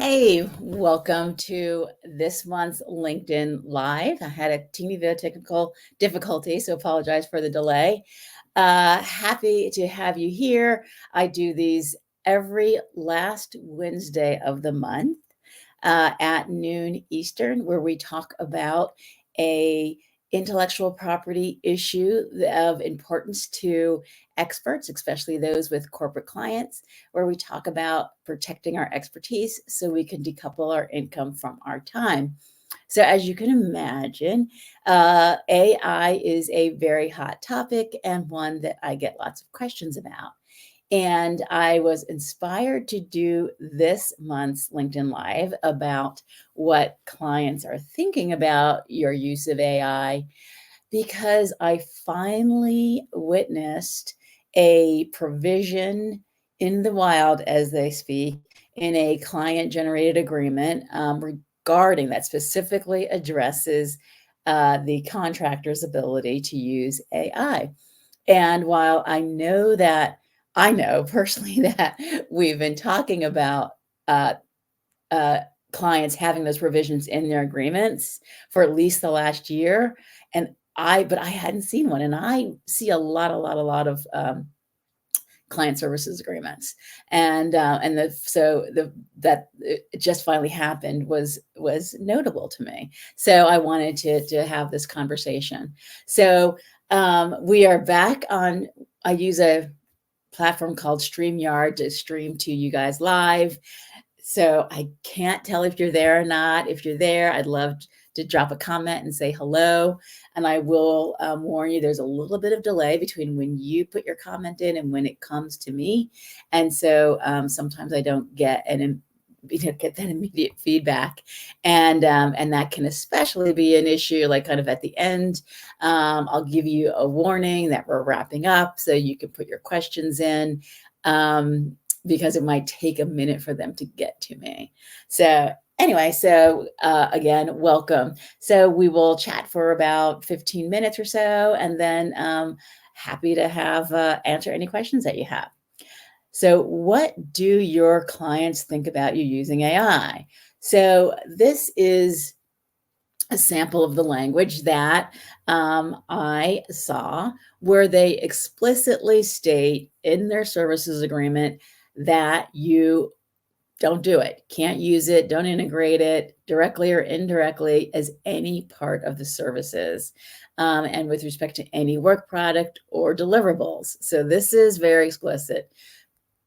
Hey, welcome to this month's LinkedIn Live. I had a teeny bit of technical difficulty, so apologize for the delay. Happy to have you here. I do these every last Wednesday of the month at noon Eastern, where we talk about a intellectual property issue of importance to experts, especially those with corporate clients, where we talk about protecting our expertise so we can decouple our income from our time. So, as you can imagine, AI is a very hot topic and one that I get lots of questions about. And I was inspired to do this month's LinkedIn Live about what clients are thinking about your use of AI because I finally witnessed a provision in the wild, as they speak, in a client generated agreement regarding that specifically addresses the contractor's ability to use AI. And while I know personally that we've been talking about uh, uh, clients having those provisions in their agreements for at least the last year, but I hadn't seen one, and I see a lot of client services agreements, and that it just finally happened was notable to me. So I wanted to have this conversation. So we are back on. I use a platform called StreamYard to stream to you guys live. So I can't tell if you're there or not. If you're there, I'd love to drop a comment and say hello. And I will warn you, there's a little bit of delay between when you put your comment in and when it comes to me. And so sometimes I don't get get that immediate feedback, and that can especially be an issue like kind of at the end. I'll give you a warning that we're wrapping up so you can put your questions in, because it might take a minute for them to get to me. So anyway, again, welcome. So we will chat for about 15 minutes or so, and then happy to have answer any questions that you have. So, what do your clients think about you using AI? So, this is a sample of the language that I saw where they explicitly state in their services agreement that you don't do it, can't use it, don't integrate it directly or indirectly as any part of the services. And with respect to any work product or deliverables. So, this is very explicit.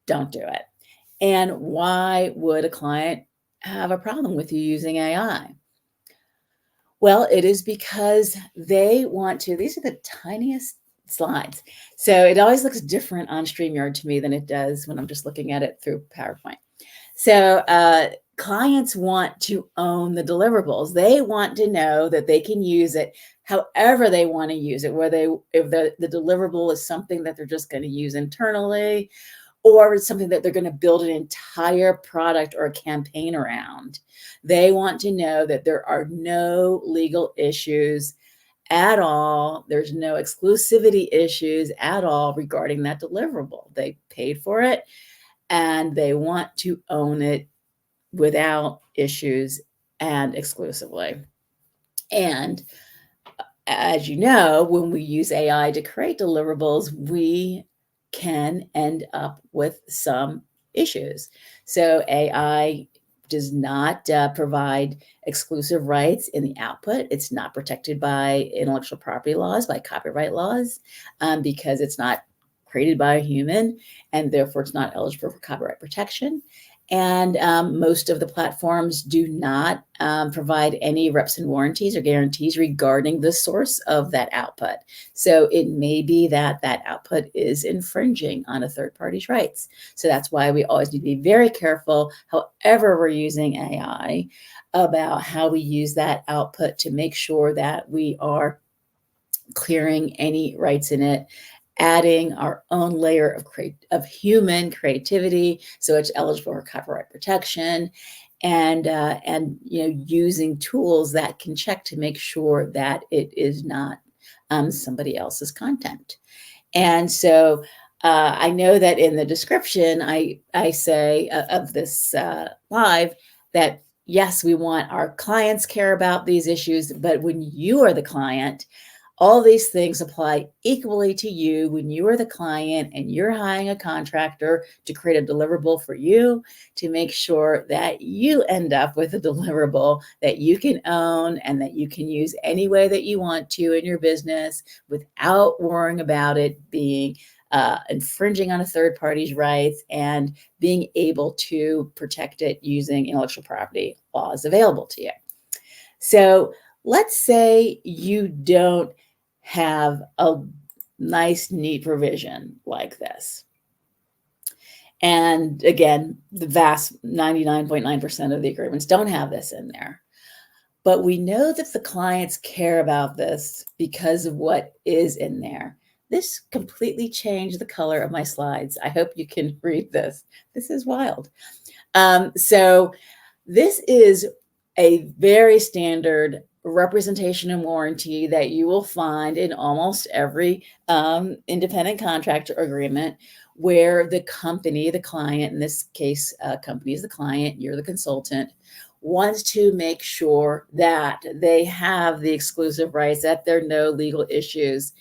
Don't do it. And why would a client have a problem with you using AI? Well, it is because they want to. These are the tiniest slides. So it always looks different on StreamYard to me than it does when I'm just looking at it through PowerPoint. So clients want to own the deliverables. They want to know that they can use it however they want to use it, if the deliverable is something that they're just going to use internally, or it's something that they're going to build an entire product or a campaign around. They want to know that there are no legal issues at all. There's no exclusivity issues at all regarding that deliverable. They paid for it and they want to own it without issues and exclusively. And as you know, when we use AI to create deliverables, we can end up with some issues. So AI does not provide exclusive rights in the output. It's not protected by intellectual property laws, by copyright laws, because it's not created by a human, and therefore it's not eligible for copyright protection. And most of the platforms do not provide any reps and warranties or guarantees regarding the source of that output. So it may be that that output is infringing on a third party's rights. So that's why we always need to be very careful, however we're using AI, about how we use that output to make sure that we are clearing any rights in it, adding our own layer of human creativity, so it's eligible for copyright protection, and using tools that can check to make sure that it is not somebody else's content. And so I know that in the description I say of this live that yes, we want our clients care about these issues, but when you are the client, all these things apply equally to you when you are the client and you're hiring a contractor to create a deliverable for you to make sure that you end up with a deliverable that you can own and that you can use any way that you want to in your business without worrying about it being infringing on a third party's rights and being able to protect it using intellectual property laws available to you. So let's say you don't have a nice, neat provision like this. And again, the vast 99.9% of the agreements don't have this in there. But we know that the clients care about this because of what is in there. This completely changed the color of my slides. I hope you can read this. This is wild. So this is a very standard representation and warranty that you will find in almost every independent contractor agreement where the company, the client, in this case, company is the client, you're the consultant, wants to make sure that they have the exclusive rights, that there are no legal issues.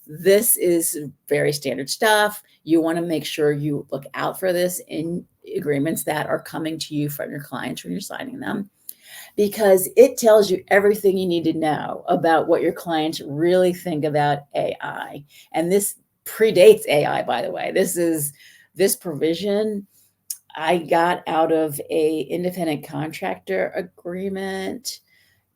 This is very standard stuff. You want to make sure you look out for this in agreements that are coming to you from your clients when you're signing them, because it tells you everything you need to know about what your clients really think about AI. And this predates AI, by the way. This provision I got out of a independent contractor agreement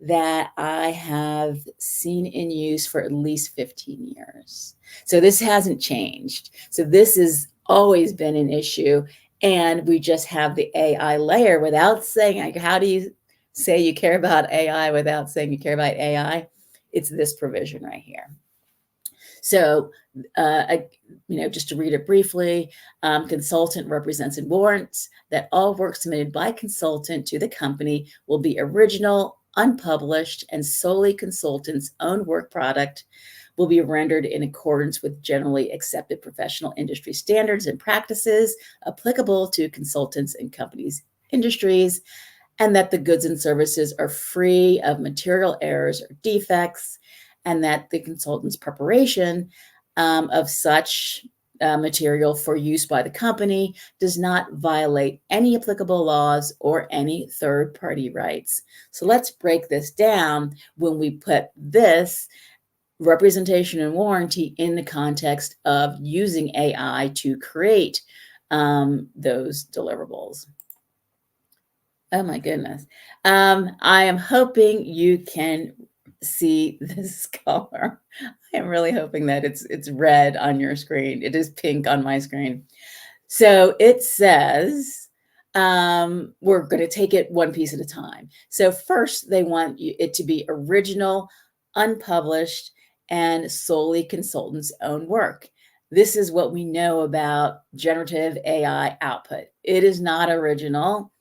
that I have seen in use for at least 15 years. So this hasn't changed. So this has always been an issue. And we just have the AI layer without saying, like, how do you say you care about AI without saying you care about AI? It's this provision right here. So, just to read it briefly, consultant represents and warrants that all work submitted by consultant to the company will be original, unpublished, and solely consultant's own work product, will be rendered in accordance with generally accepted professional industry standards and practices applicable to consultants and companies' industries, and that the goods and services are free of material errors or defects, and that the consultant's preparation of such material for use by the company does not violate any applicable laws or any third-party rights. So let's break this down when we put this representation and warranty in the context of using AI to create those deliverables. Oh my goodness. I am hoping you can see this color. I am really hoping that it's red on your screen. It is pink on my screen. So it says, we're going to take it one piece at a time. So first, they want it to be original, unpublished, and solely consultant's own work. This is what we know about generative AI output. It is not original.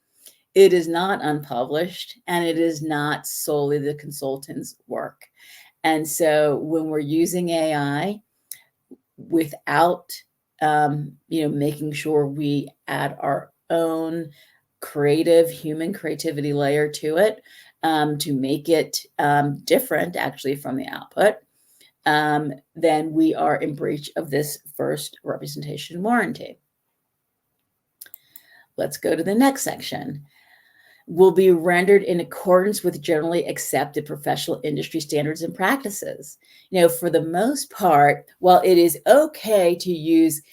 It is not unpublished, and it is not solely the consultant's work. And so when we're using AI without, making sure we add our own creative human creativity layer to it to make it different actually from the output, then we are in breach of this first representation warranty. Let's go to the next section. Will be rendered in accordance with generally accepted professional industry standards and practices. For the most part, while it is okay to use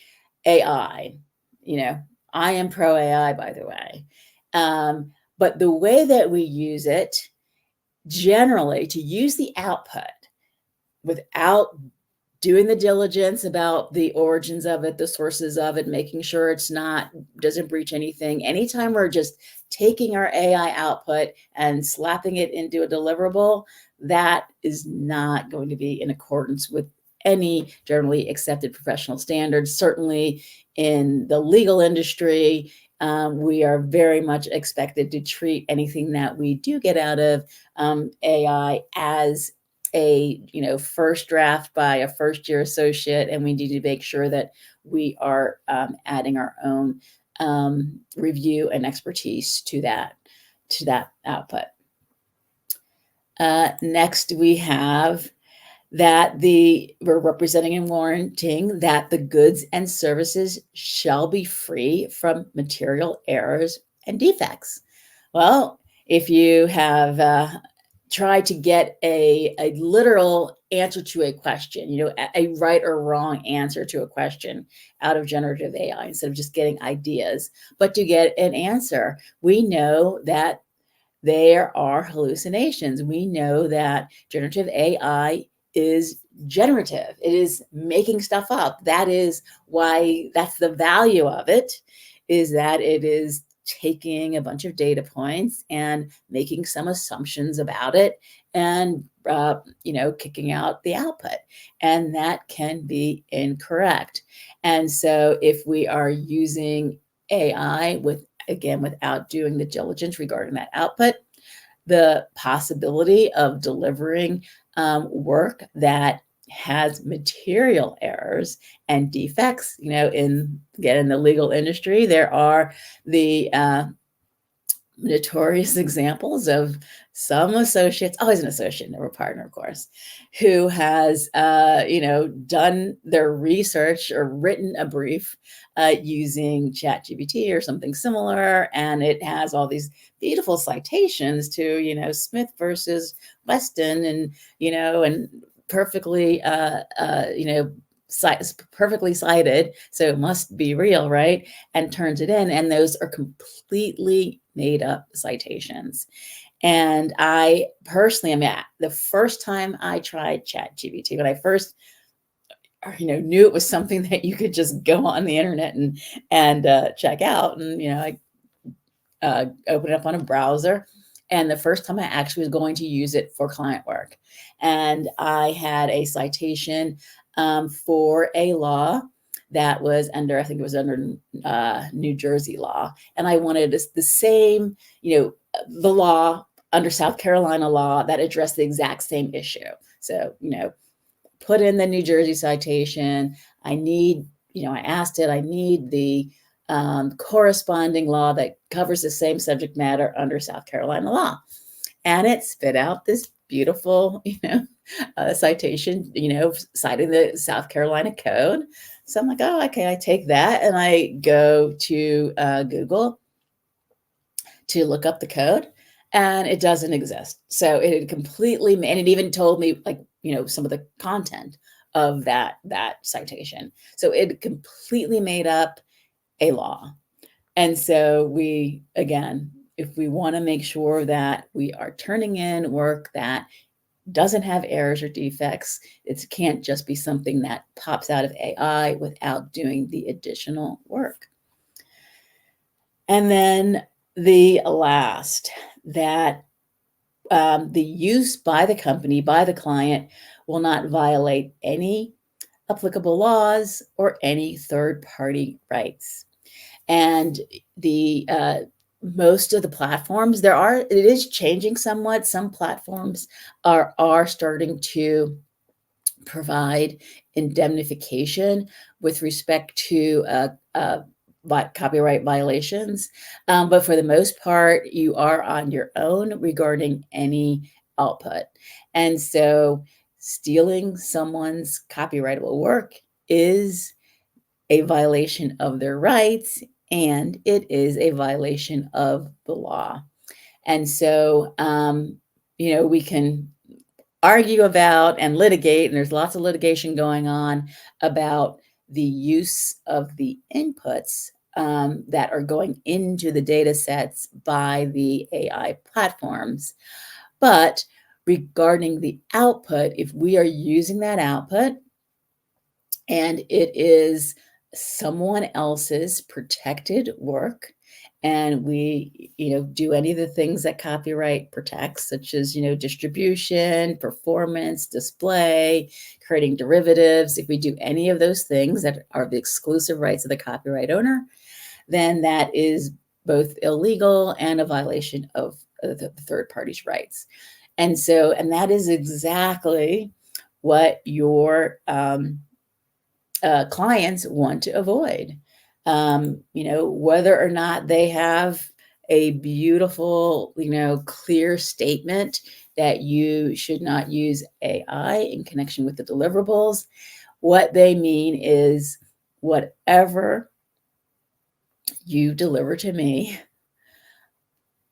AI, I am pro AI, by the way, but the way that we use it, generally, to use the output without doing the diligence about the origins of it, the sources of it, making sure doesn't breach anything. Anytime we're just taking our AI output and slapping it into a deliverable, that is not going to be in accordance with any generally accepted professional standards. Certainly in the legal industry, we are very much expected to treat anything that we do get out of AI as a first draft by a first-year associate, and we need to make sure that we are adding our own review and expertise to that. to that output. Next, we have that we're representing and warranting that the goods and services shall be free from material errors and defects. Well, if you have tried to get a literal answer to a question, a right or wrong answer to a question out of generative AI, instead of just getting ideas, but to get an answer, we know that there are hallucinations. We know that generative AI is generative. It is making stuff up. That is why, that's the value of it, is that it is taking a bunch of data points and making some assumptions about it and kicking out the output, and that can be incorrect. And so if we are using AI without doing the diligence regarding that output, the possibility of delivering work that has material errors and defects. In the legal industry, there are the notorious examples of some associates, always an associate, never a partner, of course, who has, done their research or written a brief using ChatGPT or something similar, and it has all these beautiful citations to, Smith versus Weston, and perfectly, perfectly cited, so it must be real, right? And turns it in, and those are completely made up citations. And I personally, the first time I tried ChatGPT, when I first knew it was something that you could just go on the internet and check out, and I opened it up on a browser. And the first time I actually was going to use it for client work, and I had a citation for a law that was under, I think it was under New Jersey law. And I wanted the same, the law under South Carolina law that addressed the exact same issue. So, put in the New Jersey citation. I asked it, I need the corresponding law that covers the same subject matter under South Carolina law. And it spit out this beautiful, citation, citing the South Carolina code. So I'm like, oh, okay, I take that and I go to Google to look up the code, and it doesn't exist. So it had completely, and it even told me some of the content of that citation. So it completely made up a law. And so if we want to make sure that we are turning in work that doesn't have errors or defects, it can't just be something that pops out of AI without doing the additional work. And then the last, that the use by the company, by the client, will not violate any applicable laws or any third-party rights. And the most of the platforms, it is changing somewhat. Some platforms are starting to provide indemnification with respect to copyright violations. But for the most part, you are on your own regarding any output. And so stealing someone's copyrightable work is a violation of their rights, and it is a violation of the law. And so, we can argue about and litigate, and there's lots of litigation going on about the use of the inputs that are going into the data sets by the AI platforms. But regarding the output, if we are using that output and it is someone else's protected work, and we do any of the things that copyright protects, such as distribution, performance, display, creating derivatives, if we do any of those things that are the exclusive rights of the copyright owner, then that is both illegal and a violation of the third party's rights. And that is exactly what your clients want to avoid. Whether or not they have a beautiful, clear statement that you should not use AI in connection with the deliverables. What they mean is whatever you deliver to me,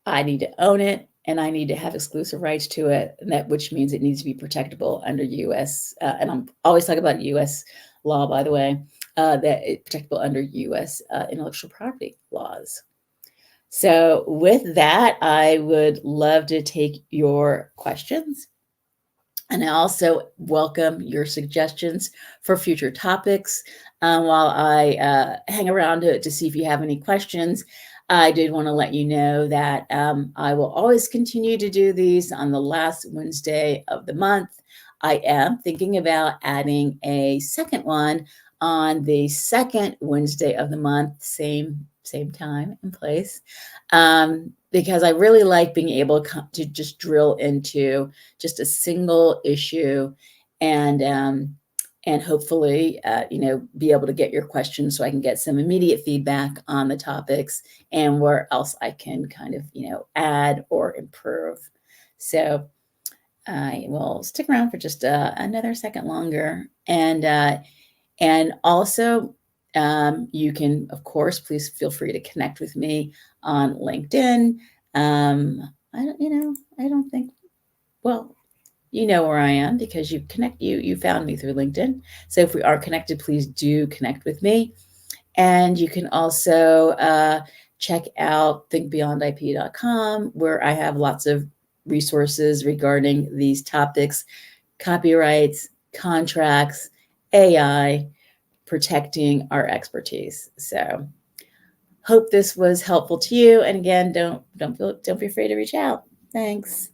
I need to own it and I need to have exclusive rights to it, and that which means it needs to be protectable under US, and I'm always talking about US law, by the way, that it's protectable under US intellectual property laws. So with that, I would love to take your questions. And I also welcome your suggestions for future topics. While I hang around to see if you have any questions, I did want to let you know that I will always continue to do these on the last Wednesday of the month. I am thinking about adding a second one on the second Wednesday of the month, same time and place, because I really like being able to just drill into just a single issue and hopefully be able to get your questions so I can get some immediate feedback on the topics and where else I can kind of add or improve. So I will stick around for just another second longer, and also you can, of course, please feel free to connect with me on LinkedIn. I don't think, well, you know where I am because you found me through LinkedIn. So if we are connected, please do connect with me. And you can also check out thinkbeyondip.com, where I have lots of resources regarding these topics: copyrights, contracts, AI, protecting our expertise. So hope this was helpful to you. And again, don't be afraid to reach out. Thanks.